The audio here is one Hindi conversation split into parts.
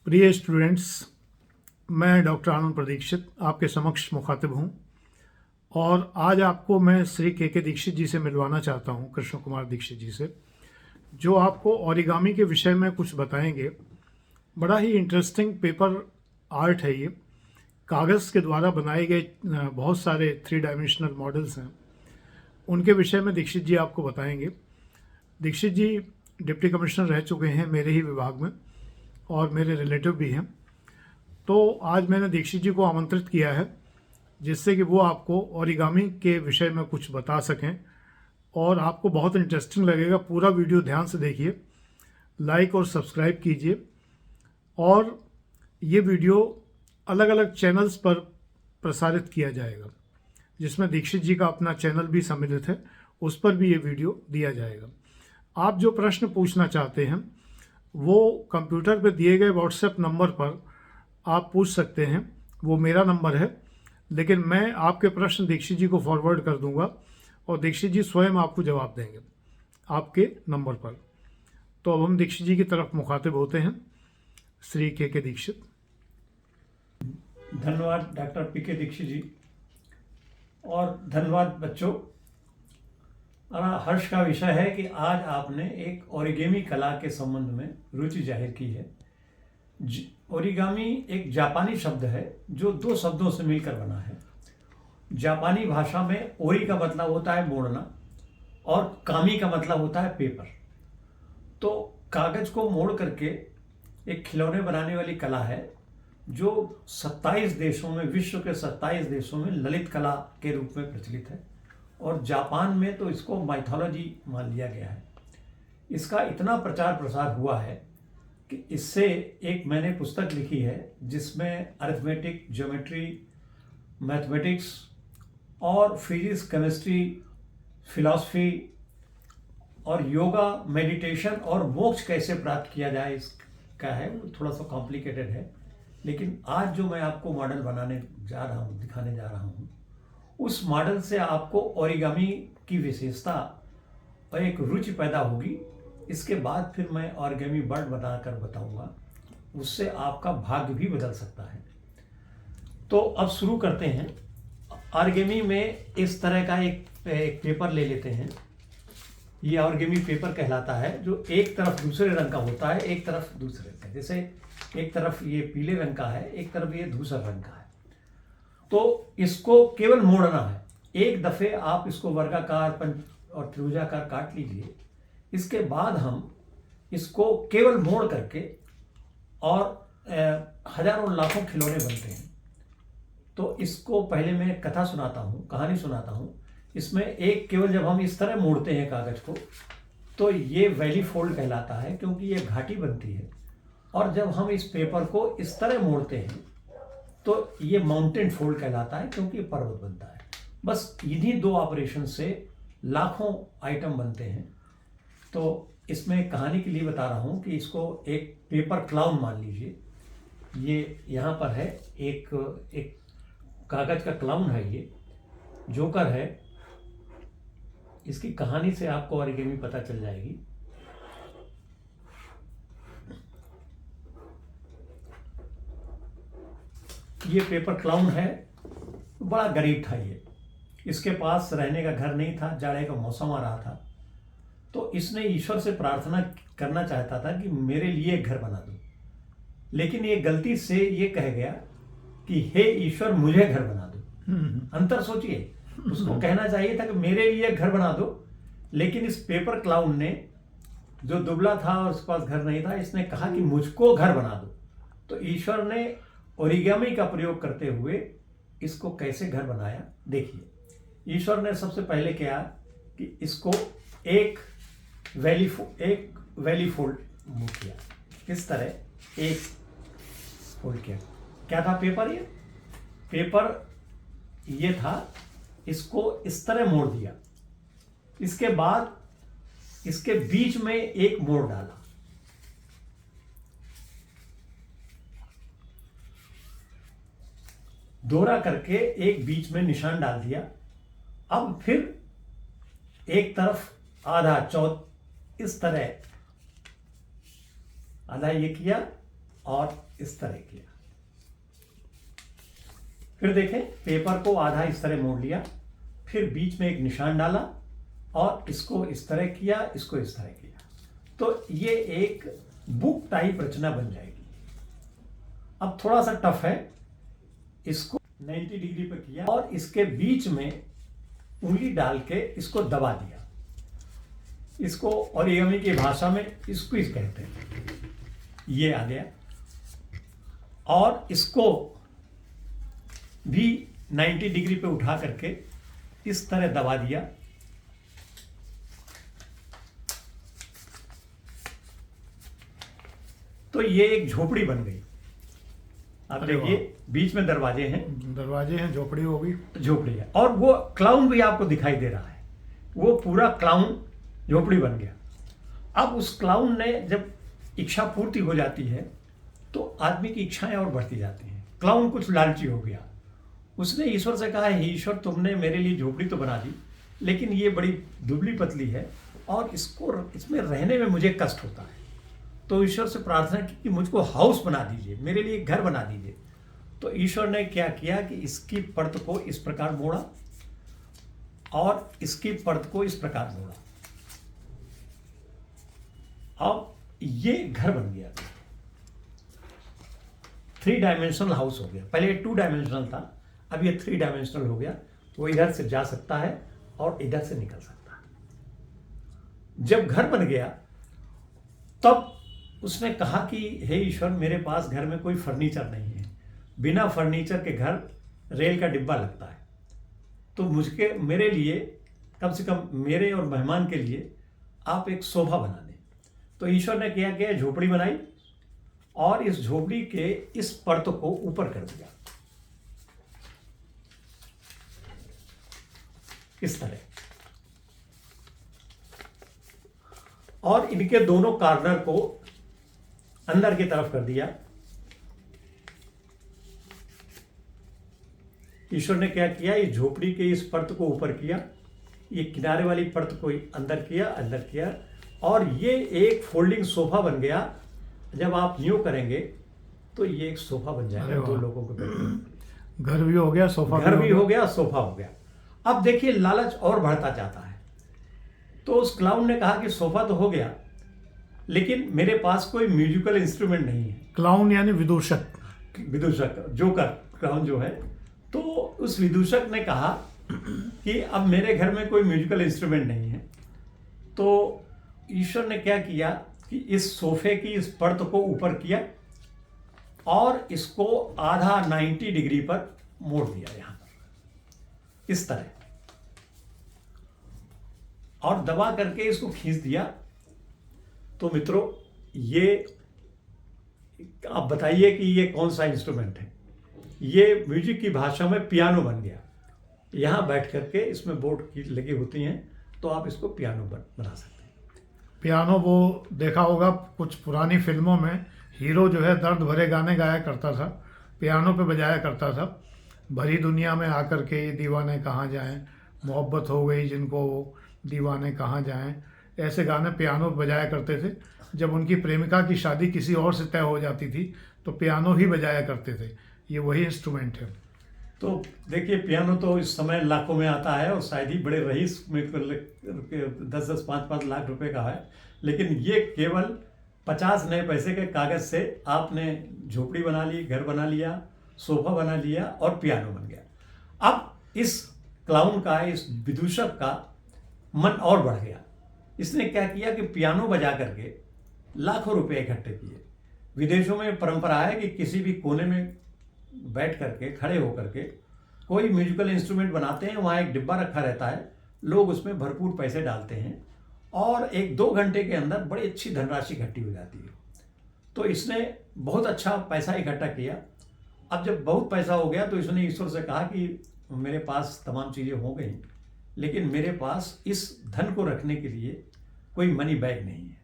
प्रिय स्टूडेंट्स, मैं डॉक्टर आनंद प्रदीक्षित आपके समक्ष मुखातिब हूँ और आज आपको मैं श्री के दीक्षित जी से मिलवाना चाहता हूँ, कृष्ण कुमार दीक्षित जी से, जो आपको ओरिगामी के विषय में कुछ बताएंगे। बड़ा ही इंटरेस्टिंग पेपर आर्ट है ये। कागज़ के द्वारा बनाए गए बहुत सारे 3 डायमेंशनल मॉडल्स हैं, उनके विषय में दीक्षित जी आपको बताएंगे। दीक्षित जी डिप्टी कमिश्नर रह चुके हैं मेरे ही विभाग में और मेरे रिलेटिव भी हैं। तो आज मैंने दीक्षित जी को आमंत्रित किया है जिससे कि वो आपको ओरिगामी के विषय में कुछ बता सकें और आपको बहुत इंटरेस्टिंग लगेगा। पूरा वीडियो ध्यान से देखिए, लाइक और सब्सक्राइब कीजिए और ये वीडियो अलग अलग चैनल्स पर प्रसारित किया जाएगा, जिसमें दीक्षित जी का अपना चैनल भी सम्मिलित है, उस पर भी ये वीडियो दिया जाएगा। आप जो प्रश्न पूछना चाहते हैं वो कंप्यूटर पर दिए गए व्हाट्सएप नंबर पर आप पूछ सकते हैं, वो मेरा नंबर है, लेकिन मैं आपके प्रश्न दीक्षित जी को फॉरवर्ड कर दूंगा और दीक्षित जी स्वयं आपको जवाब देंगे आपके नंबर पर। तो अब हम दीक्षित जी की तरफ मुखातिब होते हैं। श्री के दीक्षित। धन्यवाद डॉक्टर पी.के. दीक्षित जी और धन्यवाद बच्चों। हर्ष का विषय है कि आज आपने एक ओरिगेमी कला के संबंध में रुचि जाहिर की है। ओरिगामी एक जापानी शब्द है जो 2 शब्दों से मिलकर बना है। जापानी भाषा में ओरी का मतलब होता है मोड़ना और कामी का मतलब होता है पेपर। तो कागज को मोड़ करके एक खिलौने बनाने वाली कला है जो 27 देशों में, विश्व के 27 देशों में ललित कला के रूप में प्रचलित है और जापान में तो इसको माइथोलॉजी मान लिया गया है। इसका इतना प्रचार प्रसार हुआ है कि इससे एक मैंने पुस्तक लिखी है जिसमें अरिथमेटिक, ज्योमेट्री, मैथमेटिक्स और फिजिक्स, केमिस्ट्री, फिलॉसफी और योगा, मेडिटेशन और मोक्ष कैसे प्राप्त किया जाए इसका है। वो थोड़ा सा कॉम्प्लिकेटेड है, लेकिन आज जो मैं आपको मॉडल बनाने जा रहा हूँ, दिखाने जा रहा हूँ, उस मॉडल से आपको ओरिगामी की विशेषता और एक रुचि पैदा होगी। इसके बाद फिर मैं ओरिगामी बर्ड बनाकर बताऊंगा, उससे आपका भाग्य भी बदल सकता है। तो अब शुरू करते हैं। ओरिगामी में इस तरह का एक पेपर ले लेते हैं। ये ओरिगामी पेपर कहलाता है, जो एक तरफ दूसरे रंग का होता है, एक तरफ दूसरे का। जैसे एक तरफ ये पीले रंग का है, एक तरफ ये धूसर रंग का है। तो इसको केवल मोड़ना है। एक दफे आप इसको वर्गाकार, पंच और त्रिभुजाकार काट लीजिए। इसके बाद हम इसको केवल मोड़ करके, और हजारों लाखों खिलौने बनते हैं। तो इसको पहले मैं कथा सुनाता हूँ, कहानी सुनाता हूँ। इसमें एक केवल जब हम इस तरह मोड़ते हैं कागज को तो ये वैली फोल्ड कहलाता है, क्योंकि ये घाटी बनती है। और जब हम इस पेपर को इस तरह मोड़ते हैं तो ये माउंटेन फोल्ड कहलाता है, क्योंकि ये पर्वत बनता है। बस इन्हीं 2 ऑपरेशन से लाखों आइटम बनते हैं। तो इसमें कहानी के लिए बता रहा हूँ कि इसको एक पेपर क्लाउन मान लीजिए। ये यहाँ पर है, एक कागज का क्लाउन है, ये जोकर है। इसकी कहानी से आपको ओरिगामी पता चल जाएगी। ये पेपर क्लाउन है, बड़ा गरीब था ये। इसके पास रहने का घर नहीं था, जाड़े का मौसम आ रहा था। तो इसने ईश्वर से प्रार्थना करना चाहता था कि मेरे लिए एक घर बना दो, लेकिन ये गलती से ये कह गया कि हे ईश्वर, मुझे घर बना दो। अंतर सोचिए, उसको कहना चाहिए था कि मेरे लिए घर बना दो, लेकिन इस पेपर क्लाउन ने, जो दुबला था और उसके पास घर नहीं था, इसने कहा कि मुझको घर बना दो। तो ईश्वर ने ओरिगामी का प्रयोग करते हुए इसको कैसे घर बनाया, देखिए। ईश्वर ने सबसे पहले क्या कि इसको एक वैली फोल्ड किया। इस तरह एक फोल्ड किया। क्या था पेपर? ये पेपर ये था, इसको इस तरह मोड़ दिया। इसके बाद इसके बीच में एक मोड़ डाला। दोहरा करके एक बीच में निशान डाल दिया। अब फिर एक तरफ आधा चौथ इस तरह आधा ये किया और इस तरह किया। फिर देखें, पेपर को आधा इस तरह मोड़ लिया, फिर बीच में एक निशान डाला और इसको इस तरह किया, इसको इस तरह किया, तो ये एक बुक टाइप रचना बन जाएगी। अब थोड़ा सा टफ है, इसको 90 डिग्री पर किया और इसके बीच में उंगली डाल के इसको दबा दिया। इसको ओरिगामी की भाषा में स्क्वीज कहते हैं। ये आ गया और इसको भी 90 डिग्री पे उठा करके इस तरह दबा दिया। तो ये एक झोपड़ी बन गई। आप देखिए बीच में दरवाजे हैं, झोपड़ी होगी, झोपड़ी है, और वो क्लाउन भी आपको दिखाई दे रहा है। वो पूरा क्लाउन झोपड़ी बन गया। अब उस क्लाउन ने जब इच्छा पूर्ति हो जाती है तो आदमी की इच्छाएं और बढ़ती जाती हैं। क्लाउन कुछ लालची हो गया, उसने ईश्वर से कहा, हे ईश्वर, तुमने मेरे लिए झोपड़ी तो बना दी, लेकिन ये बड़ी दुबली पतली है और इसमें रहने में मुझे कष्ट होता है। तो ईश्वर से प्रार्थना की कि मुझको हाउस बना दीजिए, मेरे लिए घर बना दीजिए। तो ईश्वर ने क्या किया कि इसकी परत को इस प्रकार मोड़ा और इसकी परत को इस प्रकार मोड़ा। अब ये घर बन गया, 3 डायमेंशनल हाउस हो गया। पहले 2 डायमेंशनल था, अब ये 3 डायमेंशनल हो गया। वो इधर से जा सकता है और इधर से निकल सकता है। जब घर बन गया तब उसने कहा कि हे ईश्वर, मेरे पास घर में कोई फर्नीचर नहीं है, बिना फर्नीचर के घर रेल का डिब्बा लगता है, तो मेरे लिए, कम से कम मेरे और मेहमान के लिए आप एक सोफा बना दें। तो ईश्वर ने क्या किया, झोपड़ी बनाई और इस झोपड़ी के इस परत को ऊपर कर दिया इस तरह, और इनके दोनों कॉर्नर को अंदर की तरफ कर दिया। ईश्वर ने क्या किया, इस झोपड़ी के इस परत को ऊपर किया, ये किनारे वाली परत को अंदर किया और ये एक फोल्डिंग सोफा बन गया। जब आप यूं करेंगे तो ये एक सोफा बन जाएगा, 2 लोगों को बैठने। घर भी हो गया, सोफा सोफा हो गया। अब देखिए लालच और बढ़ता जाता है। तो उस क्लाउन ने कहा कि सोफा तो हो गया, लेकिन मेरे पास कोई म्यूजिकल इंस्ट्रूमेंट नहीं है। क्लाउन यानी विदूषक, जोकर क्लाउन जो है। तो उस विदूषक ने कहा कि अब मेरे घर में कोई म्यूजिकल इंस्ट्रूमेंट नहीं है। तो ईश्वर ने क्या किया कि इस सोफे की इस परत को ऊपर किया और इसको आधा 90 डिग्री पर मोड़ दिया यहां पर इस तरह, और दबा करके इसको खींच दिया। तो मित्रों, ये आप बताइए कि ये कौन सा इंस्ट्रूमेंट है। ये म्यूजिक की भाषा में पियानो बन गया। यहां बैठ करके इसमें बोर्ड की लगी होती हैं, तो आप इसको पियानो बना सकते हैं। पियानो वो देखा होगा कुछ पुरानी फिल्मों में, हीरो जो है दर्द भरे गाने गाया करता था, पियानो पे बजाया करता था। भरी दुनिया में आकर के ये दीवाने कहाँ जाएं, मोहब्बत हो गई जिनको दीवाने कहाँ जाएं, ऐसे गाने पियानो पे बजाया करते थे। जब उनकी प्रेमिका की शादी किसी और से तय हो जाती थी तो पियानो ही बजाया करते थे। ये वही इंस्ट्रूमेंट है। तो देखिए, पियानो तो इस समय लाखों में आता है और शायद ही बड़े रईस में 10-10, 5-5 लाख रुपए का है, लेकिन ये केवल 50 नए पैसे के कागज से आपने झोपड़ी बना ली, घर बना लिया, सोफा बना लिया और पियानो बन गया। अब इस क्लाउन का, इस विदूषक का मन और बढ़ गया। इसने क्या किया कि पियानो बजा करके लाखों रुपए इकट्ठे किए। विदेशों में परंपरा है कि किसी भी कोने में बैठ करके, खड़े होकर के कोई म्यूजिकल इंस्ट्रूमेंट बनाते हैं, वहाँ एक डिब्बा रखा रहता है, लोग उसमें भरपूर पैसे डालते हैं और 1-2 घंटे के अंदर बड़ी अच्छी धनराशि इकट्ठी हो जाती है। तो इसने बहुत अच्छा पैसा इकट्ठा किया। अब जब बहुत पैसा हो गया तो इसने ईश्वर से कहा कि मेरे पास तमाम चीज़ें हो गई, लेकिन मेरे पास इस धन को रखने के लिए कोई मनी बैग नहीं है।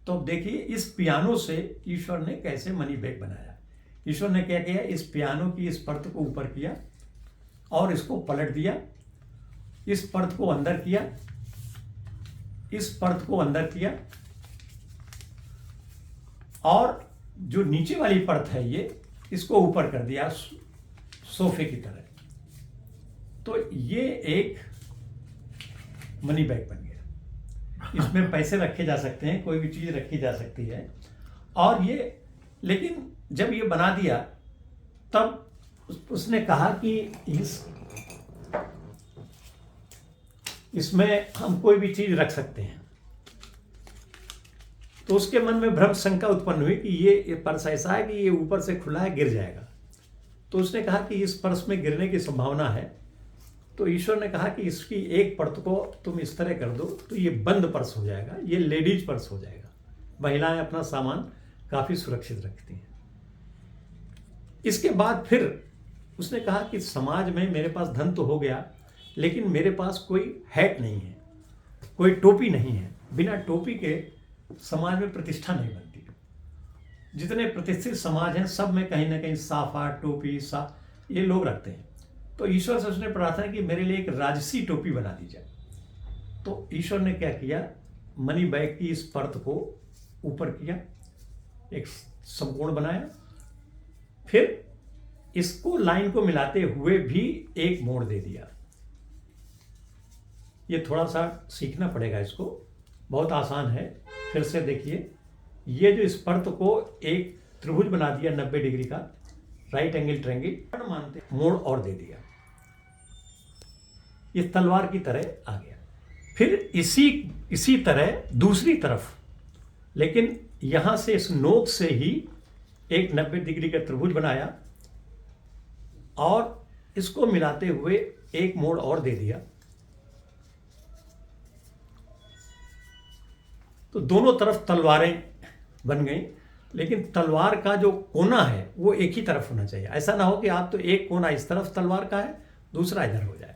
तो देखिए, इस पियानो से ईश्वर ने कैसे मनी बैग बनाया। ईश्वर ने क्या किया, इस पियानो की इस परत को ऊपर किया और इसको पलट दिया, इस परत को अंदर किया, इस परत को अंदर किया और जो नीचे वाली परत है ये, इसको ऊपर कर दिया सोफे की तरह। तो ये एक मनी बैग बन गया। इसमें पैसे रखे जा सकते हैं, कोई भी चीज रखी जा सकती है। और ये, लेकिन जब ये बना दिया तब उसने कहा कि इसमें हम कोई भी चीज रख सकते हैं। तो उसके मन में भ्रम शंका उत्पन्न हुई कि ये पर्स ऐसा है कि ये ऊपर से खुला है, गिर जाएगा। तो उसने कहा कि इस पर्स में गिरने की संभावना है। तो ईश्वर ने कहा कि इसकी एक परत को तुम इस तरह कर दो तो ये बंद पर्स हो जाएगा, ये लेडीज पर्स हो जाएगा। महिलाएं अपना सामान काफी सुरक्षित रखती हैं। इसके बाद फिर उसने कहा कि समाज में मेरे पास धन तो हो गया, लेकिन मेरे पास कोई हैट नहीं है, कोई टोपी नहीं है। बिना टोपी के समाज में प्रतिष्ठा नहीं बनती। जितने प्रतिष्ठित समाज हैं सब में कहीं ना कहीं साफा, टोपी, ये लोग रखते हैं। तो ईश्वर से उसने प्रार्थना की मेरे लिए एक राजसी टोपी बना दी जाए। तो ईश्वर ने क्या किया, मनी बैग की इस परत को ऊपर किया, एक समकोण बनाया, फिर इसको लाइन को मिलाते हुए भी एक मोड़ दे दिया। ये थोड़ा सा सीखना पड़ेगा, इसको बहुत आसान है। फिर से देखिए, ये जो इस परत को एक त्रिभुज बना दिया 90 डिग्री का, राइट एंगल ट्रायंगल मानते, मोड़ और दे दिया, ये तलवार की तरह आ गया। फिर इसी तरह दूसरी तरफ, लेकिन यहां से इस नोक से ही एक 90 डिग्री का त्रिभुज बनाया और इसको मिलाते हुए एक मोड़ और दे दिया। तो दोनों तरफ तलवारें बन गई, लेकिन तलवार का जो कोना है वो एक ही तरफ होना चाहिए। ऐसा ना हो कि आप तो एक कोना इस तरफ तलवार का है, दूसरा इधर हो जाए।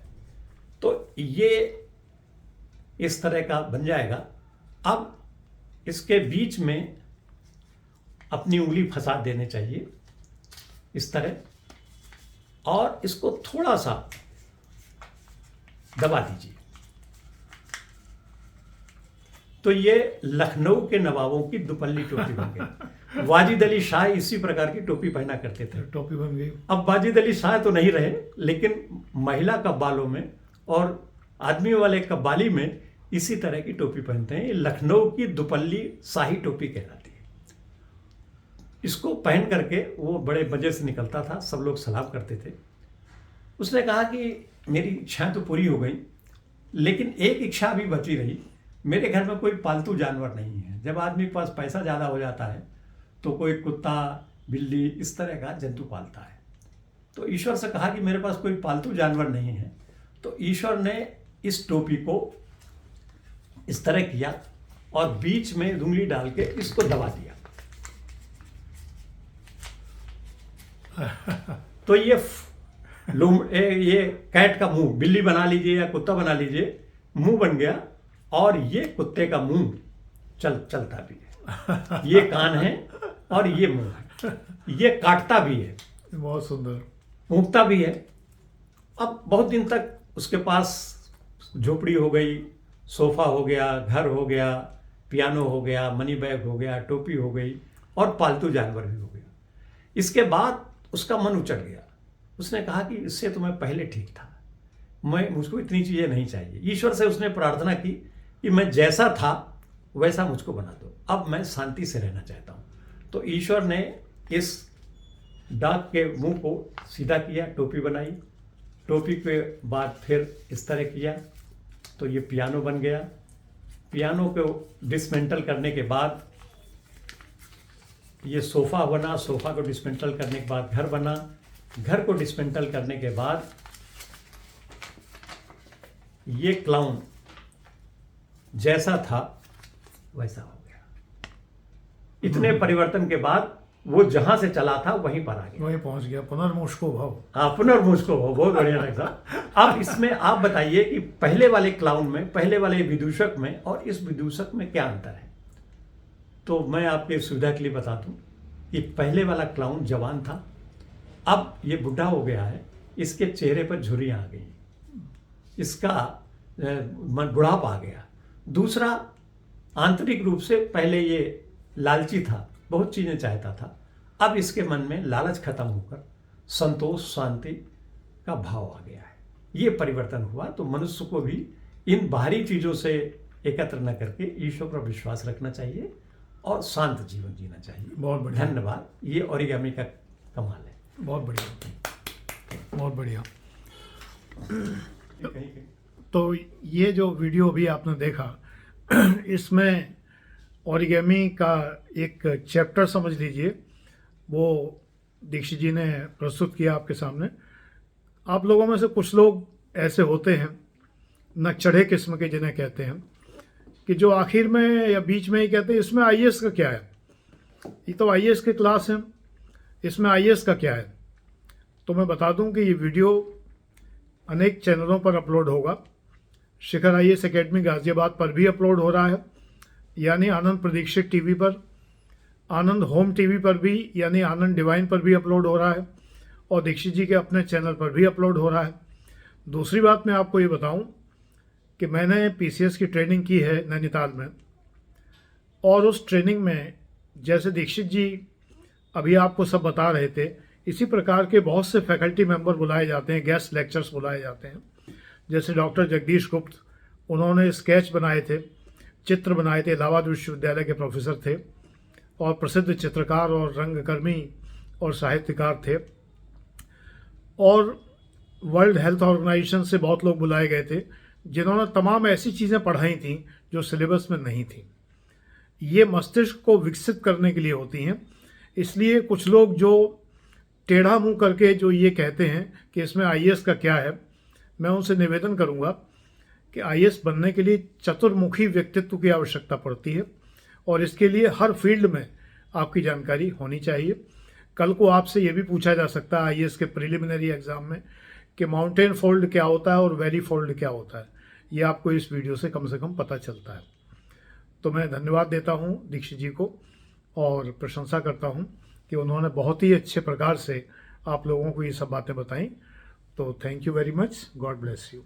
तो ये इस तरह का बन जाएगा। अब इसके बीच में अपनी उंगली फंसा देने चाहिए इस तरह, और इसको थोड़ा सा दबा दीजिए। तो ये लखनऊ के नवाबों की दुपल्ली टोपी बन गई। वाजिद अली शाह इसी प्रकार की टोपी पहना करते थे, टोपी बन गई। अब वाजिद अली शाह तो नहीं रहे, लेकिन महिला कब्बालों में और आदमी वाले कब्बाली में इसी तरह की टोपी पहनते हैं। ये लखनऊ की दुपल्ली शाही टोपी कहलाती है। इसको पहन करके वो बड़े मजे से निकलता था, सब लोग सलाम करते थे। उसने कहा कि मेरी इच्छा तो पूरी हो गई, लेकिन एक इच्छा भी बची रही। मेरे घर में कोई पालतू जानवर नहीं है। जब आदमी के पास पैसा ज़्यादा हो जाता है तो कोई कुत्ता, बिल्ली, इस तरह का जंतु पालता है। तो ईश्वर से कहा कि मेरे पास कोई पालतू जानवर नहीं है। तो ईश्वर ने इस टोपी को इस तरह किया और बीच में उंगली डाल के इसको दबा दिया। तो ये कैट का मुंह, बिल्ली बना लीजिए या कुत्ता बना लीजिए, मुंह बन गया। और ये कुत्ते का मुंह चलता भी है, ये कान है और ये मुंह है, ये काटता भी है, बहुत सुंदर, भूखता भी है। अब बहुत दिन तक उसके पास झोपड़ी हो गई, सोफा हो गया, घर हो गया, पियानो हो गया, मनी बैग हो गया, टोपी हो गई और पालतू जानवर भी हो गया। इसके बाद उसका मन उचट गया। उसने कहा कि इससे तो मैं पहले ठीक था, मुझको इतनी चीज़ें नहीं चाहिए। ईश्वर से उसने प्रार्थना की कि मैं जैसा था वैसा मुझको बना दो, अब मैं शांति से रहना चाहता हूँ। तो ईश्वर ने इस डाक के मुंह को सीधा किया, टोपी बनाई। टोपी के बाद फिर इस तरह किया तो ये पियानो बन गया। पियानो को डिसमेंटल करने के बाद ये सोफ़ा बना। सोफ़ा को डिसमेंटल करने के बाद घर बना। घर को डिसमेंटल करने के बाद ये क्लाउन जैसा था वैसा हो गया। इतने परिवर्तन के बाद वो जहां से चला था वहीं पर आ गया, वहीं पहुंच गया। पुनर्मुष्को भाव। हाँ, पुनर्मुष्को भाव, बहुत बढ़िया लगा। अब इसमें आप बताइए कि पहले वाले क्लाउन में, पहले वाले विदूषक में और इस विदूषक में क्या अंतर है। तो मैं आपके सुविधा के लिए बता दूं कि पहले वाला क्लाउन जवान था, अब ये बुढ़ा हो गया है, इसके चेहरे पर झुर्रियां आ गई, इसका बुढ़ापा आ गया। दूसरा, आंतरिक रूप से पहले ये लालची था, बहुत चीज़ें चाहता था। अब इसके मन में लालच खत्म होकर संतोष शांति का भाव आ गया है। ये परिवर्तन हुआ। तो मनुष्य को भी इन बाहरी चीज़ों से एकत्र न करके ईश्वर पर विश्वास रखना चाहिए और शांत जीवन जीना चाहिए। बहुत बढ़िया। धन्यवाद। ये ओरिगामी का कमाल है। बहुत बढ़िया, बहुत बढ़िया। कहीं तो ये जो वीडियो अभी आपने देखा, इसमें ओरिगामी का एक चैप्टर समझ लीजिए, वो दीक्षित जी ने प्रस्तुत किया आपके सामने। आप लोगों में से कुछ लोग ऐसे होते हैं, नकचढ़े किस्म के जिन्हें कहते हैं, कि जो आखिर में या बीच में ही कहते हैं इसमें आईएएस का क्या है, ये तो आईएएस की क्लास है, इसमें आईएएस का क्या है। तो मैं बता दूं कि ये वीडियो अनेक चैनलों पर अपलोड होगा। शिखर आईएएस एकेडमी गाजियाबाद पर भी अपलोड हो रहा है, यानी आनंद प्रदीक्षित टीवी पर, आनंद होम टीवी पर भी यानी आनंद डिवाइन पर भी अपलोड हो रहा है, और दीक्षित जी के अपने चैनल पर भी अपलोड हो रहा है। दूसरी बात मैं आपको ये बताऊं कि मैंने पीसीएस की ट्रेनिंग की है नैनीताल में, और उस ट्रेनिंग में जैसे दीक्षित जी अभी आपको सब बता रहे थे, इसी प्रकार के बहुत से फैकल्टी मेंबर बुलाए जाते हैं, गेस्ट लेक्चर्स बुलाए जाते हैं। जैसे डॉक्टर जगदीश गुप्त, उन्होंने स्केच बनाए थे, चित्र बनाए थे, इलाहाबाद विश्वविद्यालय के प्रोफेसर थे और प्रसिद्ध चित्रकार और रंगकर्मी और साहित्यकार थे। और वर्ल्ड हेल्थ ऑर्गेनाइजेशन से बहुत लोग बुलाए गए थे, जिन्होंने तमाम ऐसी चीज़ें पढ़ाई थीं जो सिलेबस में नहीं थी। ये मस्तिष्क को विकसित करने के लिए होती हैं। इसलिए कुछ लोग जो टेढ़ा मुंह करके जो ये कहते हैं कि इसमें आईएएस का क्या है, मैं उनसे निवेदन करूंगा कि आईएएस बनने के लिए चतुर्मुखी व्यक्तित्व की आवश्यकता पड़ती है, और इसके लिए हर फील्ड में आपकी जानकारी होनी चाहिए। कल को आपसे ये भी पूछा जा सकता है आईएएस के प्रिलिमिनरी एग्जाम में कि माउंटेन फोल्ड क्या होता है और वैली फोल्ड क्या होता है। ये आपको इस वीडियो से कम पता चलता है। तो मैं धन्यवाद देता हूँ दीक्षित जी को, और प्रशंसा करता हूँ कि उन्होंने बहुत ही अच्छे प्रकार से आप लोगों को ये सब बातें बताई। तो thank you very much. God bless you.